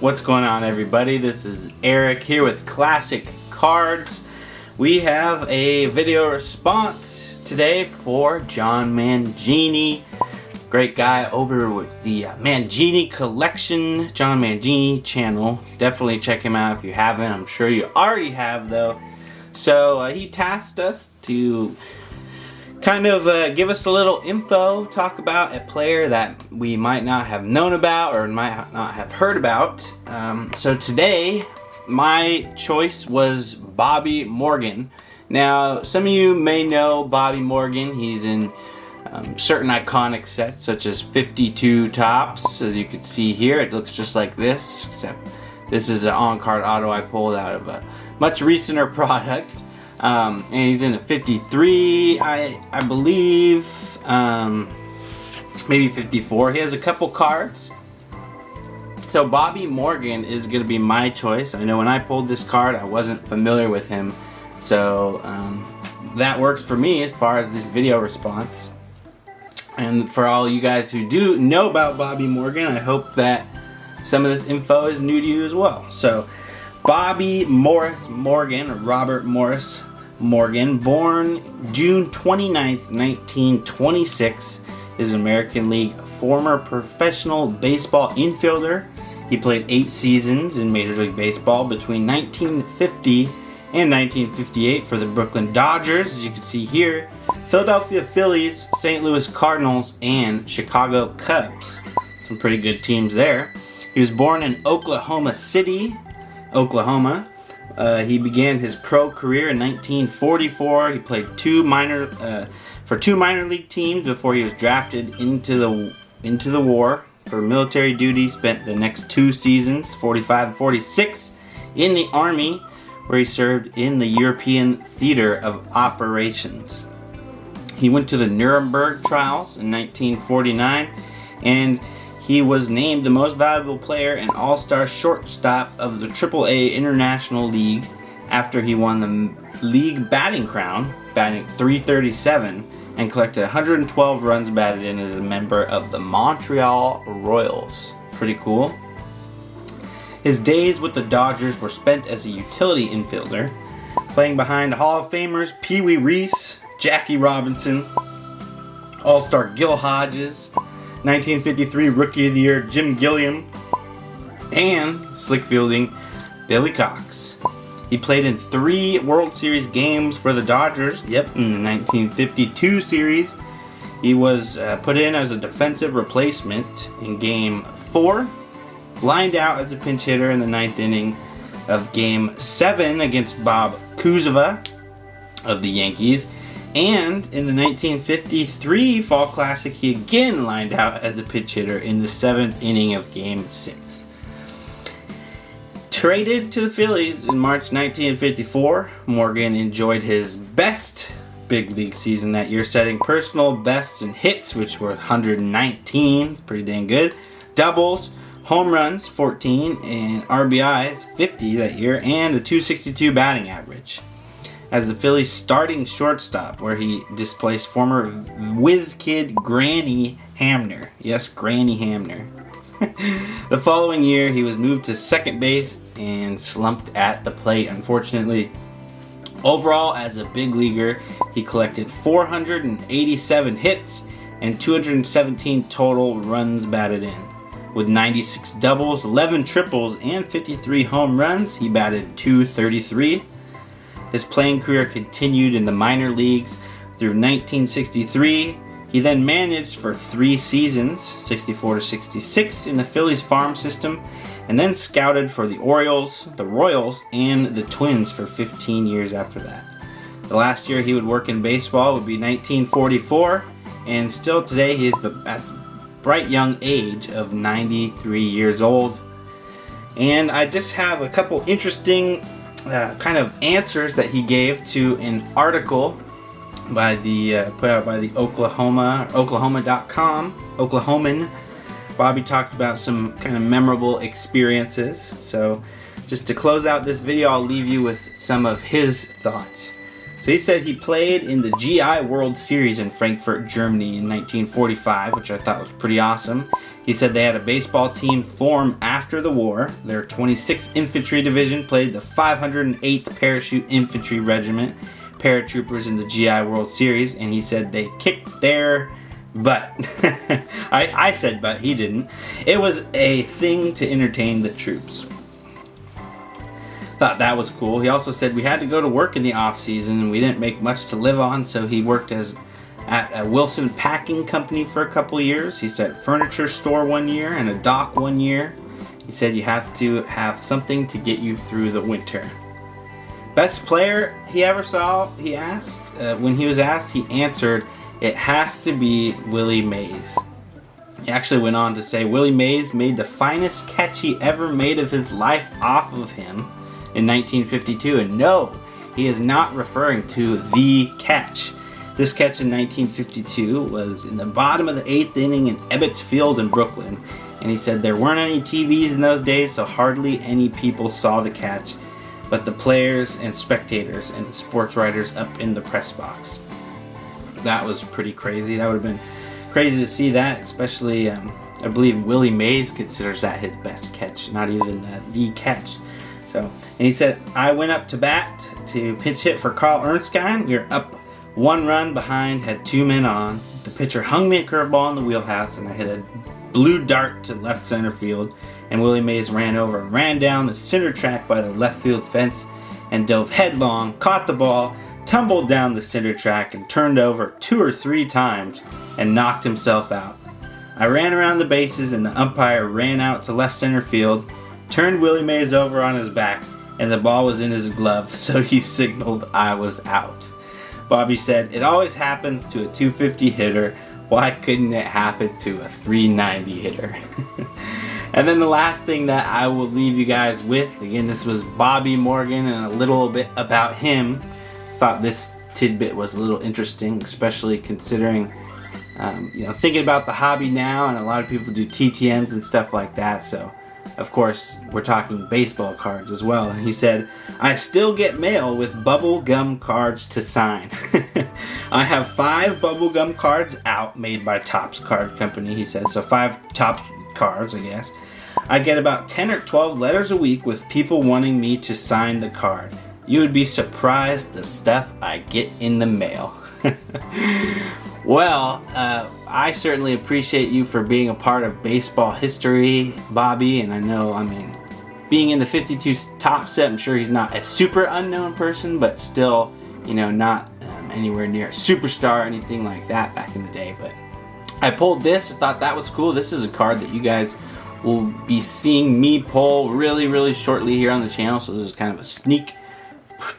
What's going on, everybody? This is Eric here with Classic Cards. We have a video response today for John Mangini. Great guy over with the Mangini Collection, John Mangini channel. Definitely check him out if you haven't. I'm sure you already have though. So he tasked us to kind of give us a little info, talk about a player that we might not have known about or might not have heard about. So today, my choice was Bobby Morgan. Now, some of you may know Bobby Morgan. He's in certain iconic sets, such as 52 Tops. As you can see here, it looks just like this, except this is an on-card auto I pulled out of a much recenter product. And he's in a 53, I believe, maybe 54. He has a couple cards. So Bobby Morgan is going to be my choice. I know when I pulled this card, I wasn't familiar with him. So that works for me as far as this video response. And for all you guys who do know about Bobby Morgan, I hope that some of this info is new to you as well. So Bobby Morris Morgan, or Robert Morris Morgan, born June 29th, 1926, is an American League former professional baseball infielder. He played 8 seasons in Major League Baseball between 1950 and 1958 for the Brooklyn Dodgers, as you can see here, Philadelphia Phillies, St. Louis Cardinals, and Chicago Cubs. Some pretty good teams there. He was born in Oklahoma City, Oklahoma. He began his pro career in 1944. He played for two minor league teams before he was drafted into the war for military duty. Spent the next 2 seasons, 45 and 46, in the Army, where he served in the European Theater of Operations. He went to the Nuremberg trials in 1949, and he was named the most valuable player and all-star shortstop of the AAA International League after he won the league batting crown, batting .337, and collected 112 runs batted in as a member of the Montreal Royals. Pretty cool. His days with the Dodgers were spent as a utility infielder, playing behind Hall of Famers Pee Wee Reese, Jackie Robinson, All-Star Gil Hodges, 1953 Rookie of the Year Jim Gilliam, and slick fielding Billy Cox. He played in 3 World Series games for the Dodgers. Yep, in the 1952 series. He was put in as a defensive replacement in Game 4. Lined out as a pinch hitter in the 9th inning of Game 7 against Bob Kuzova of the Yankees. And in the 1953 Fall Classic, he again lined out as a pinch hitter in the 7th inning of Game 6. Traded to the Phillies in March 1954, Morgan enjoyed his best big league season that year, setting personal bests in hits, which were 119, pretty dang good, doubles, home runs, 14, and RBIs, 50 that year, and a .262 batting average as the Phillies' starting shortstop, where he displaced former whiz kid Granny Hamner. Yes, Granny Hamner. The following year, he was moved to second base and slumped at the plate, unfortunately. Overall, as a big leaguer, he collected 487 hits and 217 total runs batted in. With 96 doubles, 11 triples, and 53 home runs, he batted .233. His playing career continued in the minor leagues through 1963. He then managed for 3 seasons, 64 to 66, in the Phillies farm system, and then scouted for the Orioles, the Royals, and the Twins for 15 years after that. The last year he would work in baseball would be 1944, and still today he is at the bright young age of 93 years old. And I just have a couple interesting kind of answers that he gave to an article by the put out by the Oklahoma.com, Oklahoman. Bobby talked about some kind of memorable experiences. So just to close out this video, I'll leave you with some of his thoughts. So he said he played in the GI World Series in Frankfurt, Germany in 1945, which I thought was pretty awesome. He said they had a baseball team form after the war. Their 26th Infantry Division played the 508th Parachute Infantry Regiment, paratroopers in the GI World Series, and he said they kicked their butt. I said but, he didn't. It was a thing to entertain the troops. Thought that was cool. He also said we had to go to work in the off season and we didn't make much to live on, so he worked at a Wilson Packing Company for a couple years. He said furniture store 1 year and a dock 1 year. He said you have to have something to get you through the winter. Best player he ever saw, he asked. When he was asked, he answered, it has to be Willie Mays. He actually went on to say Willie Mays made the finest catch he ever made of his life off of him in 1952, and no, he is not referring to the catch. This catch in 1952 was in the bottom of the 8th inning in Ebbets Field in Brooklyn, and he said there weren't any TVs in those days, so hardly any people saw the catch, but the players and spectators and the sports writers up in the press box. That was pretty crazy. That would have been crazy to see that, especially I believe Willie Mays considers that his best catch, not even the catch. So, and he said, I went up to bat to pitch hit for Carl Ernstine. We were up 1 run behind, had 2 men on. The pitcher hung me a curveball in the wheelhouse, and I hit a blue dart to left center field. And Willie Mays ran over and ran down the center track by the left field fence and dove headlong, caught the ball, tumbled down the center track, and turned over 2 or 3 times and knocked himself out. I ran around the bases, and the umpire ran out to left center field, turned Willie Mays over on his back, and the ball was in his glove, so he signaled I was out. Bobby said, it always happens to a 250 hitter. Why couldn't it happen to a 390 hitter? And then the last thing that I will leave you guys with, again, this was Bobby Morgan and a little bit about him. Thought this tidbit was a little interesting, especially considering, thinking about the hobby now, and a lot of people do TTMs and stuff like that, so of course, we're talking baseball cards as well. And he said, I still get mail with bubble gum cards to sign. I have 5 bubble gum cards out made by Topps Card Company, he said. So 5 Topps cards, I guess. I get about 10 or 12 letters a week with people wanting me to sign the card. You would be surprised the stuff I get in the mail. Well, I certainly appreciate you for being a part of baseball history, Bobby, and I know, being in the 52 top set, I'm sure he's not a super unknown person, but still, not anywhere near a superstar or anything like that back in the day. But I pulled this, I thought that was cool. This is a card that you guys will be seeing me pull really, really shortly here on the channel, so this is kind of a sneak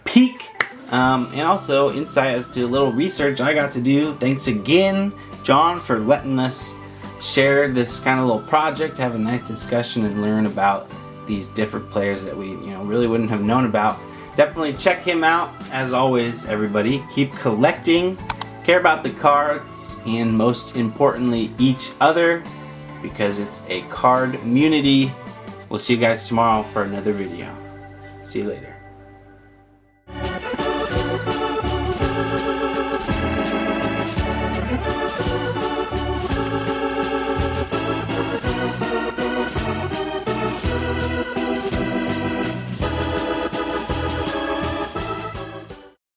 peek. And also insight as to a little research I got to do. Thanks again, John, for letting us share this kind of little project, have a nice discussion, and learn about these different players that we really wouldn't have known about. Definitely check him out. As always, everybody, keep collecting, care about the cards, and most importantly, each other, because it's a card community. We'll see you guys tomorrow for another video. See you later.